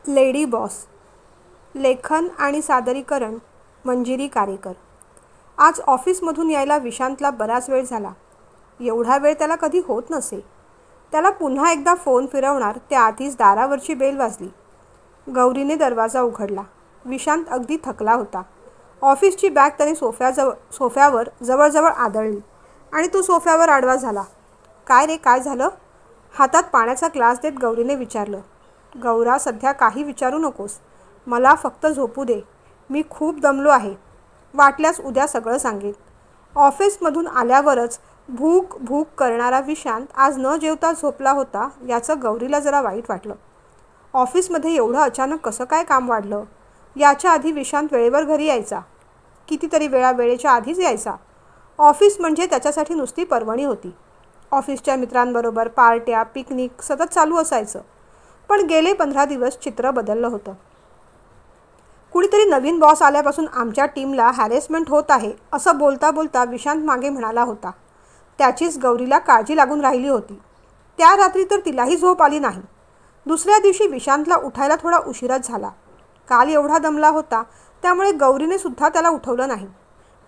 Lady boss. लेखन आणि सादरीकरण मंजिरी कारेकर. आज ऑफिसमधून यायला विशांतला बराच वेळ झाला. एवढा वेळ त्याला कधी होत नसे. त्याला पुन्हा एकदा फोन फिरवणार त्याआधीच दारावरची बेल वाजली. गौरीने दरवाजा उघडला. विशांत अगदी थकला होता. ऑफिसची बॅग त्याने सोफ्यावर जवळजवळ आदळली आणि तो सोफ्यावर आडवा झाला. काय रे, काय झालं? हातात पाण्याचा ग्लास देत गौरीने विचारलं. गौरा, सध्या काही विचारू नकोस. मला फक्त झोपू दे. मी खूप दमलो आहे. वाटल्यास उद्या सगळं सांगेन. ऑफिसमधून आल्यावरच भूक भूक करणारा विशांत आज न जेवता झोपला होता याचं गौरीला जरा वाईट वाटलं. ऑफिसमध्ये एवढं अचानक कसं काय काम वाढलं? याच्या आधी विशांत वेळेवर घरी यायचा. कितीतरी वेळा वेळेच्या आधीच यायचा. ऑफिस म्हणजे त्याच्यासाठी नुसती पर्वणी होती. ऑफिसच्या मित्रांबरोबर पार्ट्या, पिकनिक सतत चालू असायचं. पण गेले 15 दिवस चित्र बदललं होतं. कुणीतरी नवीन बॉस आल्यापासून आमच्या टीमला हॅरेसमेंट होत आहे असं बोलता बोलता विशांत मागे म्हणाला होता. त्याचीच गौरीला काळजी लागून राहिली होती. त्या रात्री तर तिलाही झोप आली नाही. दुसऱ्या दिवशी विशांतला उठायला थोडा उशीरच झाला. काल एवढा दमला होता त्यामुळे गौरीने सुद्धा त्याला उठवलं नाही.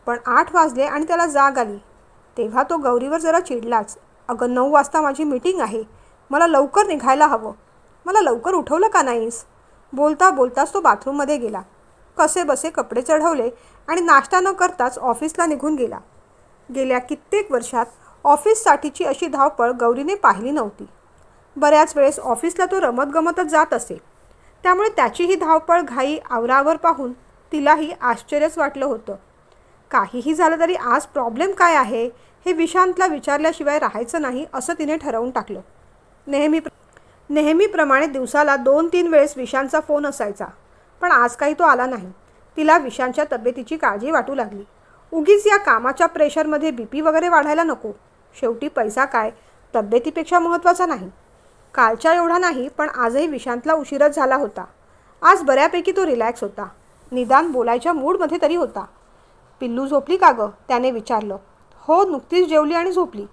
पण 8 वाजले आणि त्याला जाग आली. तेव्हा तो गौरीवर जरा चिडलाच. अगं, 9 वाजता माझी मीटिंग आहे. मला लवकर निघायला हवं. मला लवकर उठवलं का नाहीस? बोलता बोलताच तो बाथरूममध्ये गेला. कसे बसे कपडे चढवले आणि नाश्ता न करताच ऑफिसला निघून गेला. गेल्या कित्येक वर्षात ऑफिससाठीची अशी धावपळ गौरीने पाहिली नव्हती. बऱ्याच वेळेस ऑफिसला तो रमतगमतच जात असे. त्यामुळे त्याची ही धावपळ, घाई, आवरावर पाहून तिलाही आश्चर्यच वाटलं होतं. काहीही झालं तरी आज प्रॉब्लेम काय आहे हे विशांतला विचारल्याशिवाय राहायचं नाही असं तिने ठरवून टाकलं. नेहमीप्रमाणे दिवसाला 2-3 वेळेस विशांतचा फोन असायचा. पण आज काही तो आला नाही. तिला विशांतच्या तब्येतीची काळजी वाटू लागली. उगीच या कामाच्या प्रेशरमध्ये BP वगैरे वाढायला नको. शेवटी पैसा काय तब्येतीपेक्षा महत्त्वाचा नाही. कालच्या एवढा नाही, पण आजही विशांतला उशीरच झाला होता. आज बऱ्यापैकी तो रिलॅक्स होता. निदान बोलायच्या मूडमध्ये तरी होता. पिल्लू झोपली का गं? त्याने विचारलं. हो, नुकतीच जेवली आणि झोपली.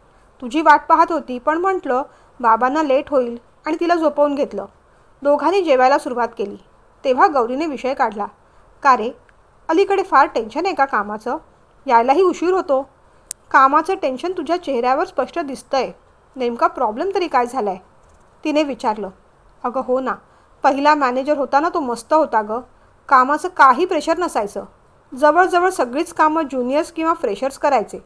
तुझी वाट पाहत होती, पण म्हटलं बाबांना लेट होईल आणि तिला झोपवून घेतलं. दोघांनी जेवायला सुरुवात केली. तेव्हा गौरीने विषय काढला. का रे, अलीकडे फार टेन्शन आहे का कामाचं? यायलाही उशीर होतो. कामाचं टेन्शन तुझ्या चेहऱ्यावर स्पष्ट दिसतंय. नेमका प्रॉब्लेम तरी काय झाला आहे? तिने विचारलं. अगं हो ना, पहिला मॅनेजर होता ना, तो मस्त होता गं. कामाचं काही प्रेशर नसायचं. जवळजवळ सगळीच कामं ज्युनियर्स किंवा फ्रेशर्स करायचे.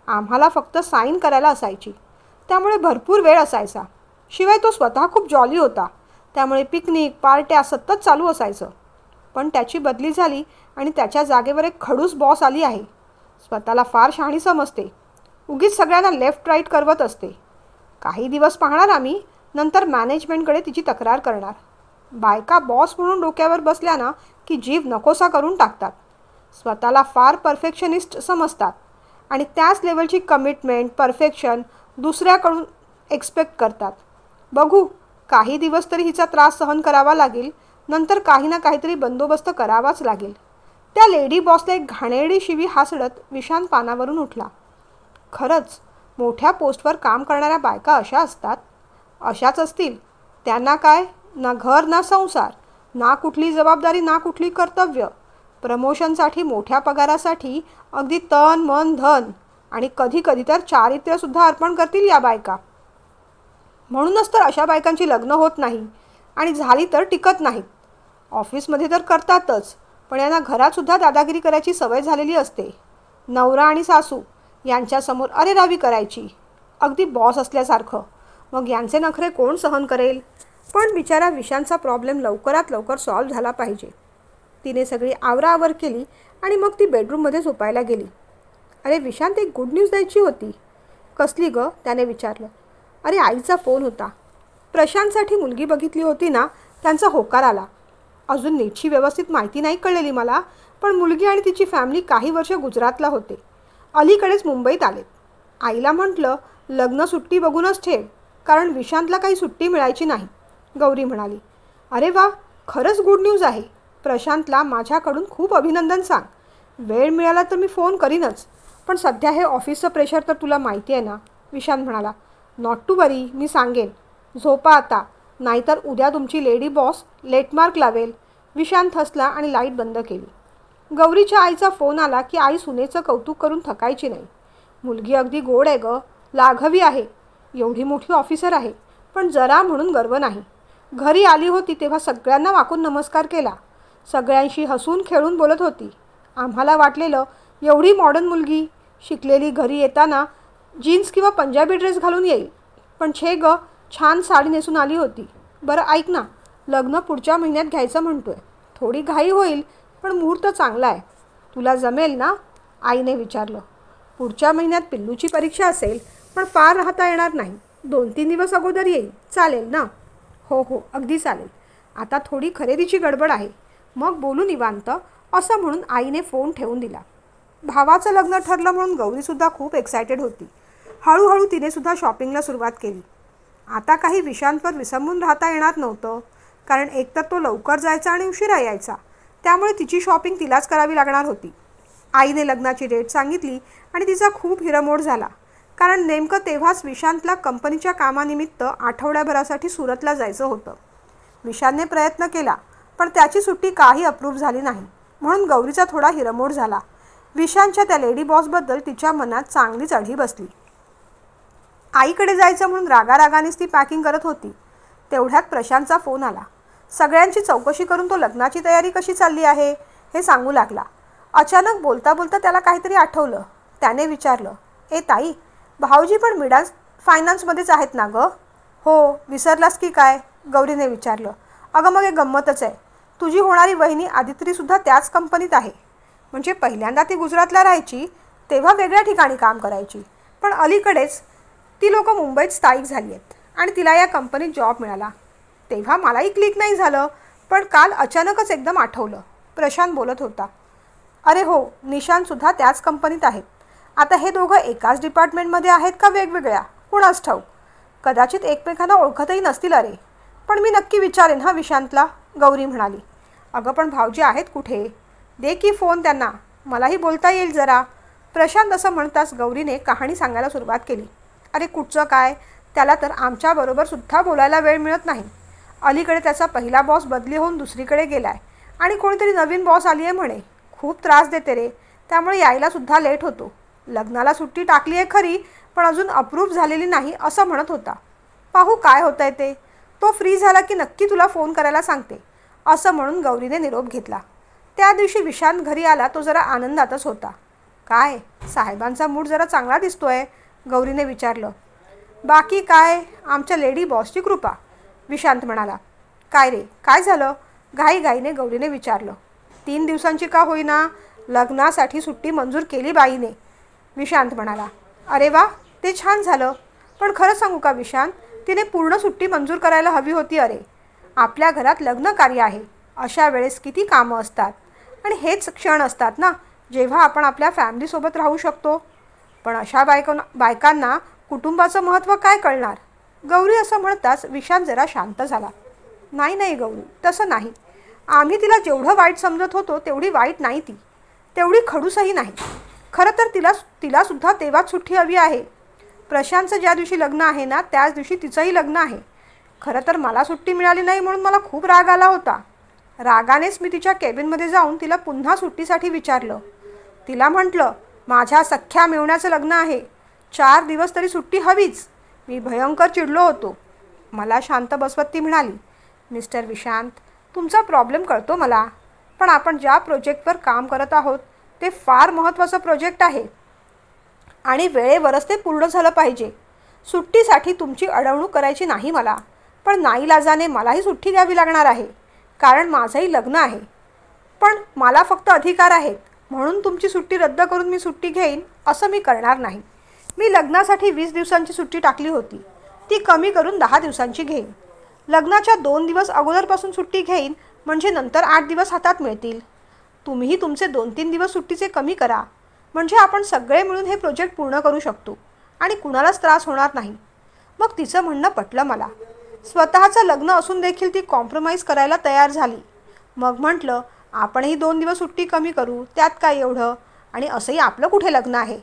आम्हाला फक्त साईन करायला असायची. त्यामुळे भरपूर वेळ असायचा. शिवाय तो स्वतः खूप जॉली होता. त्यामुळे पिकनिक, पार्ट्या सतत चालू असायचं. पण त्याची बदली झाली आणि त्याच्या जागेवर एक खडूस बॉस आली आहे. स्वतःला फार शहाणी समजते. उगीच सगळ्यांना लेफ्ट राईट करवत असते. काही दिवस पाहणार आम्ही, नंतर मॅनेजमेंटकडे तिची तक्रार करणार. बायका बॉस म्हणून डोक्यावर बसल्या ना की जीव नकोसा करून टाकतात. स्वतःला फार परफेक्शनिस्ट समजतात आणि त्याच लेवलची कमिटमेंट, परफेक्शन दुसऱ्याकडून एक्सपेक्ट करतात. बघू, काही दिवस तरी हिचा त्रास सहन करावा लागेल. नंतर काही ना काहीतरी बंदोबस्त करावाच लागेल. त्या लेडी बॉसला एक घाणेरडी शिवी हासडत विशांत पानावरून उठला. खरंच मोठ्या पोस्टवर काम करणाऱ्या बायका अशा असतात. अशाच असतील. त्यांना काय, ना घर ना संसार, ना कुठली जबाबदारी, ना कुठली कर्तव्य. प्रमोशनसाठी, मोठ्या पगारासाठी अगदी तन मन धन आणि कधी कधी तर चारित्र्यसुद्धा अर्पण करतील या बायका. म्हणूनच तर अशा बायकांची लग्न होत नाही आणि झाली तर टिकत नाहीत. ऑफिसमध्ये तर करतातच, पण यांना घरातसुद्धा दादागिरी करायची सवय झालेली असते. नवरा आणि सासू यांच्यासमोर अरेरावी करायची, अगदी बॉस असल्यासारखं. मग यांचे नखरे कोण सहन करेल? पण बिचारा विशांतचा प्रॉब्लेम लवकरात लवकर सॉल्व्ह झाला पाहिजे. तिने सगळी आवराआवर केली आणि मग ती बेडरूममध्ये झोपायला गेली. अरे विशांत, एक गुड न्यूज द्यायची होती. कसली गं? त्याने विचारलं. अरे आईचा फोन होता. प्रशांतसाठी मुलगी बघितली होती ना, त्यांचा होकार आला. अजून नीटची व्यवस्थित माहिती नाही कळलेली मला, पण मुलगी आणि तिची फॅमिली काही वर्ष गुजरातला होते. अलीकडेच मुंबईत आलेत. आईला म्हटलं लग्न सुट्टी बघूनच ठेव, कारण विशांतला काही सुट्टी मिळायची नाही. गौरी म्हणाली. अरे वा, खरंच गुड न्यूज आहे. प्रशांतला माझ्याकडून खूप अभिनंदन सांग. वेळ मिळाला तर मी फोन करीनच, पण सध्या हे ऑफिसचं प्रेशर तर तुला माहिती आहे ना. विशांत म्हणाला. नॉट टू वरी, मी सांगेन. झोपा आता. नाहीतर उद्या तुमची लेडी बॉस लेटमार्क लावेल. विशांत हसला आणि लाईट बंद केली. गौरीच्या आईचा फोन आला की आई सुनेचं कौतुक करून थकायची नाही. मुलगी अगदी गोड आहे ग, लाघवी आहे, एवढी मोठी ऑफिसर आहे, पण जरा म्हणून गर्व नाही. घरी आली होती तेव्हा सगळ्यांना वाकून नमस्कार केला. सगळ्यांशी हसून खेळून बोलत होती. आम्हाला वाटलेलं एवढी मॉडर्न मुलगी शिकलेली घरी येताना जीन्स किंवा पंजाबी ड्रेस घालून येईल, पण छे ग, छान साडी नेसून आली होती. बरं ऐक ना, लग्न पुढच्या महिन्यात घ्यायचं म्हणतोय. थोडी घाई होईल, पण मुहूर्त चांगला आहे. तुला जमेल ना? आईने विचारलं. पुढच्या महिन्यात पिल्लूची परीक्षा असेल, पण फार राहता येणार नाही. 2-3 दिवस अगोदर येईल, चालेल ना? हो हो, अगदी चालेल. आता थोडी खरेदीची गडबड आहे, मग बोलू निवांत, असं म्हणून आईने फोन ठेवून दिला. भावाचं लग्न ठरलं म्हणून गौरीसुद्धा खूप एक्सायटेड होती. हळूहळू तिनेसुद्धा शॉपिंगला सुरुवात केली. आता काही विषयांवर विसंबून राहता येणार नव्हतं, कारण एकतर तो लवकर जायचा आणि उशिरा यायचा, त्यामुळे तिची शॉपिंग तिलाच करावी लागणार होती. आईने लग्नाची डेट सांगितली आणि तिचा खूप हिरमोड झाला, कारण नेमकं तेव्हाच विशांतला कंपनीच्या कामानिमित्त आठवड्याभरासाठी सुरतला जायचं होतं. विशांतने प्रयत्न केला, पण त्याची सुट्टी काही अप्रूव्ह झाली नाही, म्हणून गौरीचा थोडा हिरमोड झाला. विशांतच्या त्या लेडी बॉसबद्दल तिच्या मनात चांगलीच अढी बसली. आईकडे जायचं म्हणून रागारागानेच ती पॅकिंग करत होती. तेवढ्यात प्रशांतचा फोन आला. सगळ्यांची चौकशी करून तो लग्नाची तयारी कशी चालली आहे हे सांगू लागला. अचानक बोलता बोलता त्याला काहीतरी आठवलं. त्याने विचारलं, ए ताई, भाऊजी पण मिडास फायनान्समध्येच आहेत ना गं? हो, विसरलास की काय? गौरीने विचारलं. अगं मग एक गंमतच आहे. तुझी होणारी वहिनी आदित्रीसुद्धा त्याच कंपनीत आहे. म्हणजे पहिल्यांदा ती गुजरातला राहायची तेव्हा वेगळ्या ठिकाणी काम करायची, पण अलीकडेच ती लोकं मुंबईत स्थायिक झाली आहेत आणि तिला या कंपनीत जॉब मिळाला. तेव्हा मलाही क्लिक नाही झालं, पण काल अचानकच एकदम आठवलं. प्रशांत बोलत होता. अरे हो, निशांतसुद्धा त्याच कंपनीत आहेत. आता हे दोघं एकाच डिपार्टमेंटमध्ये आहेत का वेगवेगळ्या, कुणास ठाऊक. कदाचित एकमेकांना ओळखतही नसतील. अरे पण मी नक्की विचारेन हा विशांतला, गौरी म्हणाली. अगं पण भाऊजी आहेत कुठे? दे की फोन त्यांना, मलाही बोलता येईल जरा. प्रशांत असं म्हणताच गौरीने कहाणी सांगायला सुरुवात केली. अरे कुठचं काय, त्याला तर आमच्याबरोबर सुद्धा बोलायला वेळ मिळत नाही. अलीकडे त्याचा पहिला बॉस बदली होऊन दुसरीकडे गेलाय आणि कोणीतरी नवीन बॉस आली आहे म्हणे. खूप त्रास देते रे, त्यामुळे यायला सुद्धा लेट होतो. लग्नाला सुट्टी टाकली आहे खरी, पण अजून अप्रूव्ह झालेली नाही असं म्हणत होता. पाहू काय होतंय ते. तो फ्री झाला की नक्की तुला फोन करायला सांगते, असं म्हणून गौरीने निरोप घेतला. त्या दिवशी विशांत घरी आला. तो जरा आनंदातच होता. काय, साहेबांचा मूड जरा चांगला दिसतोय? गौरीने विचारलं. बाकी काय, आमच्या लेडी बॉसची कृपा, विशांत म्हणाला. काय रे, काय झालं? घाईघाईने गौरीने विचारलं. 3 दिवसांची का होईना लग्नासाठी सुट्टी मंजूर केली बाईने, विशांत म्हणाला. अरे वा, ते छान झालं. पण खरं सांगू का विशांत, तिने पूर्ण सुट्टी मंजूर करायला हवी होती. अरे आपल्या घरात लग्न कार्य आहे, अशा वेळेस किती कामं असतात आणि हेच क्षण असतात ना जेव्हा आपण आपल्या फॅमिलीसोबत राहू शकतो. पण अशा बायकांना कुटुंबाचं महत्त्व काय कळणार? गौरी असं म्हणताच विशांत जरा शांत झाला. नाही नाही गौरी, तसं नाही. आम्ही तिला जेवढं वाईट समजत होतो तेवढी वाईट नाही ती, तेवढी खडूसही नाही. खरं तर तिलासुद्धा तेव्हाच सुट्टी हवी आहे. प्रशांतचं ज्या दिवशी लग्न आहे ना त्याच दिवशी तिचंही लग्न आहे. खरं तर मला सुट्टी मिळाली नाही म्हणून मला खूप राग आला होता. रागानेच मी तिच्या केबिनमध्ये जाऊन तिला पुन्हा सुट्टीसाठी विचारलं. तिला म्हटलं, माझ्या सख्ख्या मेवण्याचं लग्न आहे, 4 दिवस तरी सुट्टी हवीच. मी भयंकर चिडलो होतो. मला शांत बसवत ती म्हणाली, मिस्टर विशांत, तुमचा प्रॉब्लेम कळतो मला, पण आपण ज्या प्रोजेक्टवर काम करत आहोत ते फार महत्त्वाचं प्रोजेक्ट आहे आणि वेळेवरच ते पूर्ण झालं पाहिजे. सुट्टीसाठी तुमची अडवणूक करायची नाही मला, पण नाईलाजाने मलाही सुट्टी द्यावी लागणार आहे, कारण माझंही लग्न आहे. पण मला फक्त अधिकार आहेत, म्हणून तुमची सुट्टी रद्द करून मी सुट्टी घेईन असं मी करणार नाही. मी लग्नासाठी 20 दिवसांची सुट्टी टाकली होती, ती कमी करून 10 दिवसांची घेईन. लग्नाच्या 2 दिवस अगोदरपासून सुट्टी घेईन, म्हणजे नंतर 8 दिवस हातात मिळतील. तुम्हीही तुमचे 2-3 दिवस सुट्टीचे कमी करा, म्हणजे आपण सगळे मिळून हे प्रोजेक्ट पूर्ण करू शकतो आणि कुणालाच त्रास होणार नाही. मग तिचं म्हणणं पटलं मला. स्वतःचं लग्न असून देखील ती कॉम्प्रोमाइज करायला तयार झाली. मग म्हटलं, आपणही 2 दिवस सुट्टी कमी करू, त्यात काय एवढं, आणि असंही आपलं कुठे लग्न आहे.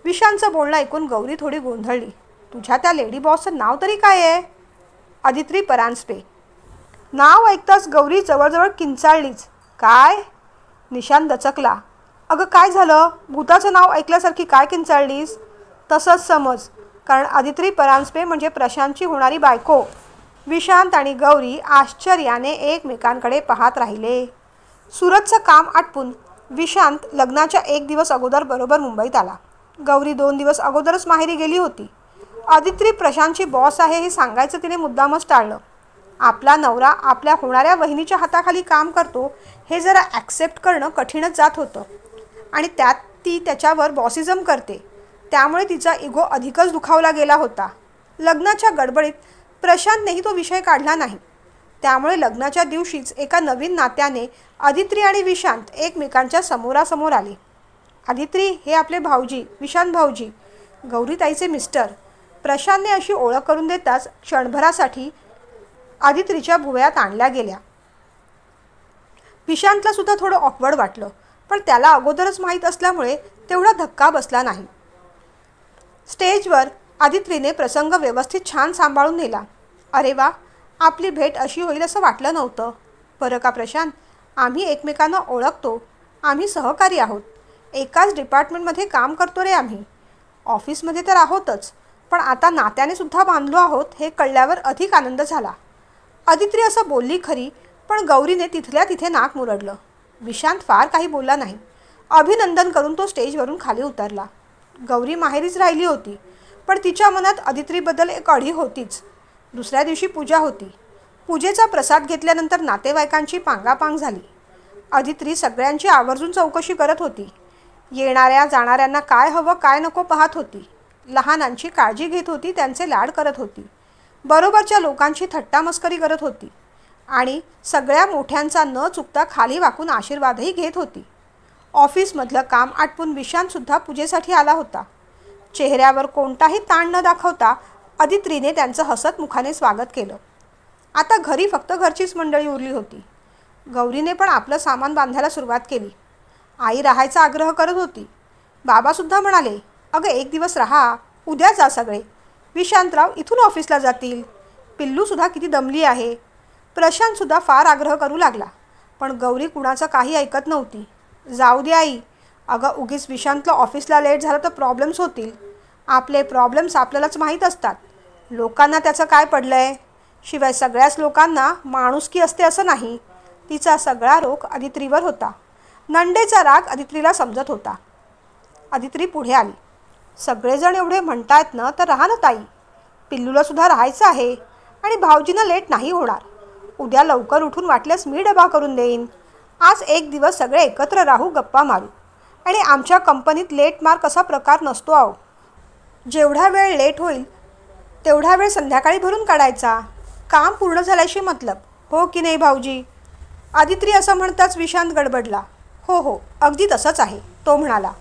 विशांतचं बोलणं ऐकून गौरी थोडी गोंधळली. तुझ्या त्या लेडी बॉसचं नाव तरी काय आहे? अदिती परांजपे. नाव ऐकताच गौरी जवळजवळ किंचाळलीच. काय? निशांत दचकला. अगं काय झालं? भूताचं नाव ऐकल्यासारखी काय किंचाळलीस? तसंच समज, कारण अदिती परांजपे म्हणजे प्रशांतची होणारी बायको. विशांत आणि गौरी आश्चर्याने एकमेकांकडे पाहत राहिले. सुरतचं काम आटपून विशांत लग्नाच्या 1 दिवस अगोदर बरोबर मुंबईत आला. गौरी 2 दिवस अगोदरच माहेरी गेली होती. अदिती प्रशांतची बॉस आहे हे सांगायचं तिने मुद्दामच टाळलं. आपला नवरा आपल्या होणाऱ्या वहिनीच्या हाताखाली काम करतो हे जरा ॲक्सेप्ट करणं कठीणच जात होतं. आणि त्यात ती त्याच्यावर बॉसिझम करते, त्यामुळे तिचा इगो अधिकच दुखावला गेला होता. लग्नाच्या गडबडीत प्रशांतनेही तो विषय काढला नाही. त्यामुळे लग्नाच्या दिवशीच एका नवीन नात्याने अदिती आणि विशांत एकमेकांच्या समोरासमोर आले. अदिती हे आपले भाऊजी, विशांत भाऊजी, गौरीताईचे मिस्टर. प्रशांतने अशी ओळख करून देताच क्षणभरासाठी अदितीच्या भुवयात आणल्या गेल्या. विशांतला सुद्धा थोडं ऑकवर्ड वाटलं, पण त्याला अगोदरच माहीत असल्यामुळे तेवढा धक्का बसला नाही. स्टेजवर अदितीने प्रसंग व्यवस्थित छान सांभाळून नेला. अरे वा, आपली भेट अशी होईल असं वाटलं नव्हतं. बरं का प्रशांत, आम्ही एकमेकांना ओळखतो, आम्ही सहकारी आहोत. एकाच डिपार्टमेंटमध्ये काम करतो रे आम्ही. ऑफिसमध्ये तर आहोतच, पण आता नात्याने सुद्धा बांधलो आहोत हे कळल्यावर अधिक आनंद झाला. अदिती असं बोलली खरी, पण गौरीने तिथल्या तिथे नाक मुरडलं. विशांत फार काही बोलला नाही. अभिनंदन करून तो स्टेजवरून खाली उतरला. गौरी माहेरीच राहिली होती, पण तिच्या मनात अदितीबद्दल एक अढी होतीच. दुसऱ्या दिवशी पूजा होती. पूजेचा प्रसाद घेतल्यानंतर नातेवाईकांची पांगापांग झाली. अदिती सगळ्यांची आवर्जून चौकशी करत होती. येणाऱ्या जाणाऱ्यांना काय हवं काय नको पाहत होती. लहानांची काळजी घेत होती, त्यांचे लाड करत होती. बरोबरच्या लोकांची थट्टा मस्करी करत होती आणि सगळ्या मोठ्यांचा न चुकता खाली वाकून आशीर्वादही घेत होती. ऑफिसमधलं काम आटपून विशांतसुद्धा पूजेसाठी आला होता. चेहऱ्यावर कोणताही ताण न दाखवता अदितीने त्यांचं हसत मुखाने स्वागत केलं. आता घरी फक्त घरचीच मंडळी उरली होती. गौरीने पण आपलं सामान बांधायला सुरुवात केली. आई राहायचा आग्रह करत होती. बाबासुद्धा म्हणाले, अगं 1 दिवस राहा, उद्या जा सगळे. विशांतराव इथून ऑफिसला जातील. पिल्लूसुद्धा किती दमली आहे. प्रशांतसुद्धा फार आग्रह करू लागला, पण गौरी कुणाचं काही ऐकत नव्हती. जाऊ दे आई, अगं उगीच विशांतला ऑफिसला लेट झालं तर प्रॉब्लेम्स होतील. आपले प्रॉब्लेम्स आपल्यालाच माहीत असतात. लोकांना त्याचं काय पडलं आहे? शिवाय सगळ्याच लोकांना माणुसकी असते असं नाही. तिचा सगळा रोख अदितीवर होता. नंडेचा राग अदितीला समजत होता. अदिती पुढे आली. सगळेजण एवढे म्हणतायत ना, तर राहा ना ताई. पिल्लूलासुद्धा राहायचं आहे आणि भाऊजींना लेट नाही होणार. उद्या लवकर उठून वाटल्यास मी डबा करून देईन. आज 1 दिवस सगळे एकत्र राहू, गप्पा मारू. आणि आमच्या कंपनीत लेट मार्क असा प्रकार नसतो आहो. जेवढा वेळ लेट होईल तेवढा वेळ संध्याकाळी भरून काढायचा. काम पूर्ण झाल्याशी मतलब, हो की नाही भाऊजी? अदिती असं म्हणताच विशांत गडबडला. हो हो, अगदी तसंच आहे, तो म्हणाला.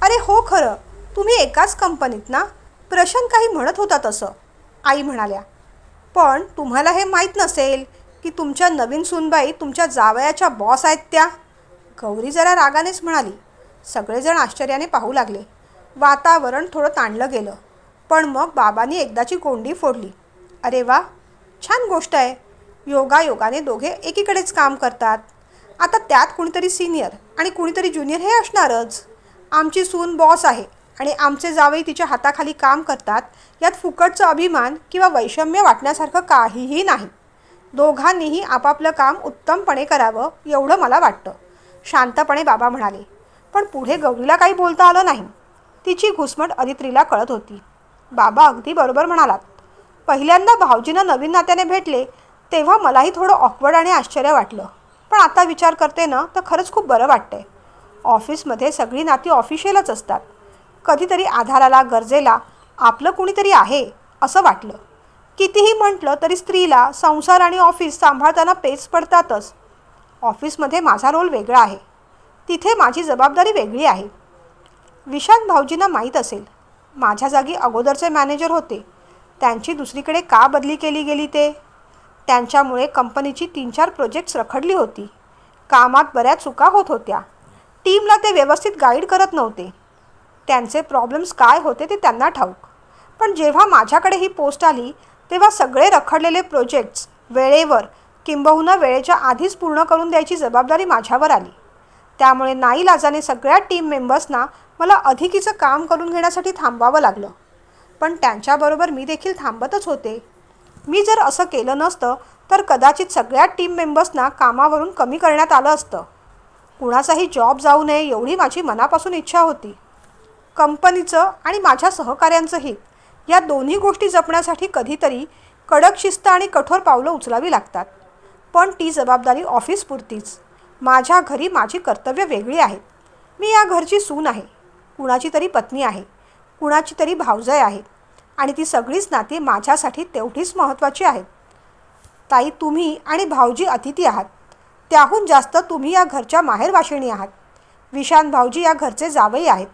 अरे हो, खरं तुम्ही एकाच कंपनीत ना? प्रशांत काही म्हणत होता तसं, आई म्हणाल्या. पण तुम्हाला हे माहीत नसेल की तुमच्या नवीन सूनबाई तुमच्या जावयाच्या बॉस आहेत त्या? गौरी जरा रागानेच म्हणाली. सगळेजण आश्चर्याने पाहू लागले. वातावरण थोडं ताणलं गेलं, पण मग बाबांनी एकदाची कोंडी फोडली. अरे वा, छान गोष्ट आहे. योगायोगाने दोघे एकीकडेच काम करतात. आता त्यात कुणीतरी सिनियर आणि कुणीतरी ज्युनियर हे असणारच. आमची सून बॉस आहे आणि आमचे जावई तिच्या हाताखाली काम करतात, यात फुकटचा अभिमान किंवा वैषम्य वाटण्यासारखं काहीही नाही. दोघांनीही आपापलं काम उत्तमपणे करावं एवढं मला वाटतं, शांतपणे बाबा म्हणाले. पण पुढे गौरीला काही बोलता आलं नाही. तिची घुसमट अदितीला कळत होती. बाबा अगदी बरोबर म्हणालात. पहिल्यांदा भाऊजींना नवीन नात्याने भेटले तेव्हा मलाही थोडं ऑकवर्ड आणि आश्चर्य वाटलं, पण आता विचार करते ना तर खरंच खूप बरं वाटतंय. ऑफिसमध्ये सगळी नाती ऑफिशियलच असतात. कधीतरी आधाराला गरजेला आपलं कुणीतरी आहे असं वाटलं. कितीही म्हटलं तरी स्त्रीला संसार आणि ऑफिस सांभाळताना पेच पडतातच. ऑफिसमध्ये माझा रोल वेगळा आहे, तिथे माझी जबाबदारी वेगळी आहे. विशांत भाऊजींना माहीत असेल, माझ्या जागी अगोदरचे मॅनेजर होते. त्यांची दुसरीकडे का बदली केली गेली ते? त्यांच्यामुळे कंपनीची 3-4 प्रोजेक्ट्स रखडली होती. कामात बऱ्याच चुका होत होत्या. टीमला ते व्यवस्थित गाईड करत नव्हते. त्यांचे प्रॉब्लेम्स काय होते ते त्यांना ठाऊक. पण जेव्हा माझ्याकडे ही पोस्ट आली तेव्हा सगळे रखडलेले प्रोजेक्ट्स वेळेवर किंबहुना वेळेच्या आधीच पूर्ण करून द्यायची जबाबदारी माझ्यावर आली. त्यामुळे नाईलाजाने सगळ्या टीम मेंबर्सना मला अधिकीचं काम करून घेण्यासाठी थांबावं लागलं. पण त्यांच्याबरोबर मी देखील थांबतच होते. मी जर असं केलं नसतं तर कदाचित सगळ्या टीम मेंबर्सना कामावरून कमी करण्यात आलं असतं. कुणाचाही जॉब जाऊ नये एवढी माझी मनापासून इच्छा होती. कंपनीचं आणि माझ्या सहकाऱ्यांचं हित या दोन्ही गोष्टी जपण्यासाठी कधीतरी कडक शिस्त आणि कठोर पावलं उचलावी लागतात. पण ती जबाबदारी ऑफिसपुरतीच. माझ्या घरी माझी कर्तव्य वेगळी आहेत. मी या घरची सून आहे, कुणाची तरी पत्नी आहे, कुणाची तरी भावजय आहे आणि ती सगळीच नाती माझ्यासाठी तेवढीच महत्त्वाची आहेत. ताई, तुम्ही आणि भाऊजी अतिथी आहात. त्याहून जास्त तुम्ही या घरच्या माहेरवाशिणी आहात. विशांत भाऊजी या घरचे जावई आहेत.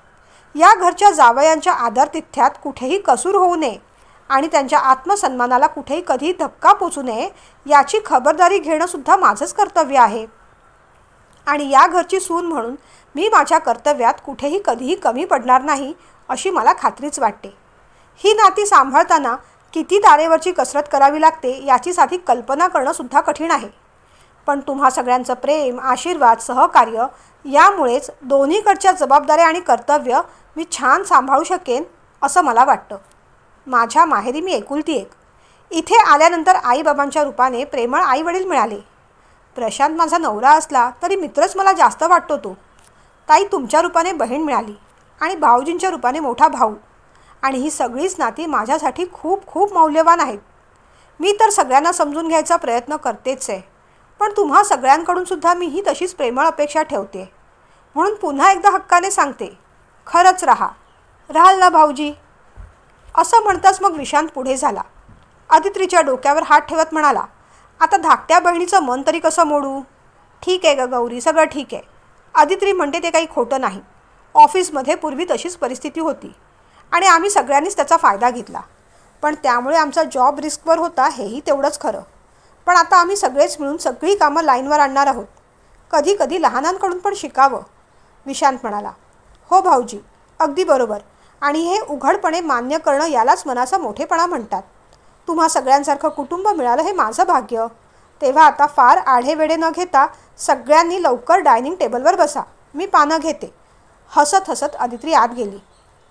या घरच्या जावयांच्या आदरातिथ्यात कुठेही कसूर होऊ नये आणि त्यांच्या आत्मसन्मानाला कुठेही कधी धक्का पोचू नये याची खबरदारी घेणंसुद्धा माझंच कर्तव्य आहे. आणि या घरची सून म्हणून मी माझ्या कर्तव्यात कुठेही कधीही कमी पडणार नाही अशी मला खात्रीच वाटते. ही नाती सांभाळताना किती तारेवरची कसरत करावी लागते याची साधी कल्पना करणंसुद्धा कठीण आहे. पण तुम्हा सगळ्यांचं प्रेम, आशीर्वाद, सहकार्य यामुळेच दोन्हीकडच्या जबाबदाऱ्या आणि कर्तव्य मी छान सांभाळू शकेन असं मला वाटतं. माझ्या माहेरी मी एकुलती एक. इथे आल्यानंतर आईबाबांच्या रूपाने प्रेमळ आईवडील मिळाले. प्रशांत माझा नवरा असला तरी मित्रच मला जास्त वाटतो तो. ताई, तुमच्या रूपाने बहीण मिळाली आणि भाऊजींच्या रूपाने मोठा भाऊ. आणि ही सगळीच नाती माझ्यासाठी खूप खूप मौल्यवान आहेत. मी तर सगळ्यांना समजून घ्यायचा प्रयत्न करतेच आहे, पण तुम्हा सगळ्यांकडूनसुद्धा मी ही तशीच प्रेमळ अपेक्षा ठेवते. म्हणून पुन्हा एकदा हक्काने सांगते, खरंच राहाल ना भाऊजी? असं म्हणताच मग विशांत पुढे झाला. आदित्रीच्या डोक्यावर हात ठेवत म्हणाला, आता धाकट्या बहिणीचं मन तरी कसं मोडू? ठीक आहे ग गौरी, सगळं ठीक आहे. आदित्री म्हणते ते काही खोटं नाही. ऑफिसमध्ये पूर्वी तशीच परिस्थिती होती आणि आम्ही सगळ्यांनीच त्याचा फायदा घेतला. पण त्यामुळे आमचा जॉब रिस्कवर होता हेही तेवढंच खरं. पण आता आम्ही सगळेच मिळून सगळी कामं लाईनवर आणणार आहोत. कधी कधी लहानांकडून पण शिकावं. विशांत म्हणाला, हो भाऊजी, अगदी बरोबर. आणि हे उघडपणे मान्य करणं यालाच मनाचा मोठेपणा म्हणतात. तुम्हा सगळ्यांसारखं कुटुंब मिळालं हे माझं भाग्य. तेव्हा आता फार आढेवेढे न घेता सगळ्यांनी लवकर डायनिंग टेबलवर बसा, मी पानं घेते. हसत हसत आदित्री आत गेली.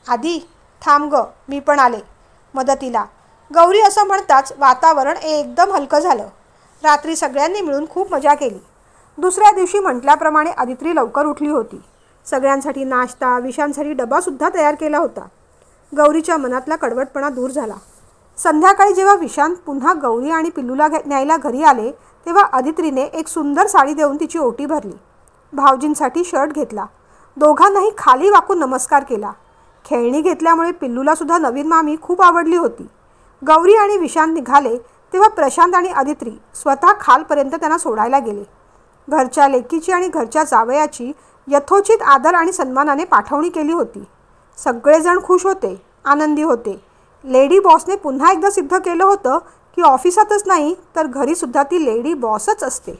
आदी, थांब ग, मी पण आले मदतीला. गौरी असं म्हणताच वातावरण एकदम हलकं झालं. रात्री सगळ्यांनी मिळून खूप मजा केली. दुसऱ्या दिवशी म्हटल्याप्रमाणे आदित्री लवकर उठली होती. सगळ्यांसाठी नाश्ता, विशांसाठी डबासुद्धा तयार केला होता. गौरीच्या मनातला कडवटपणा दूर झाला. संध्याकाळी जेव्हा विशांत पुन्हा गौरी आणि पिल्लूला न्यायला घरी आले तेव्हा आदित्रीने एक सुंदर साडी देऊन तिची ओटी भरली. भाऊजींसाठी शर्ट घेतला. दोघांनाही खाली वाकून नमस्कार केला. खेळणी घेतल्यामुळे पिल्लूलासुद्धा नवीन मामी खूप आवडली होती. गौरी आणि विशांत निघाले तेव्हा प्रशांत आणि आदित्री स्वतः खालपर्यंत त्यांना सोडायला गेले. घरच्या लेकीची आणि घरच्या जावयाची यथोचित आदर आणि सन्मानाने पाठवणी केली होती. सगळेजण खुश होते, आनंदी होते. लेडी बॉसने पुन्हा एकदा सिद्ध केलं होतं की ऑफिसातच नाही तर घरीसुद्धा ती लेडी बॉसच असते.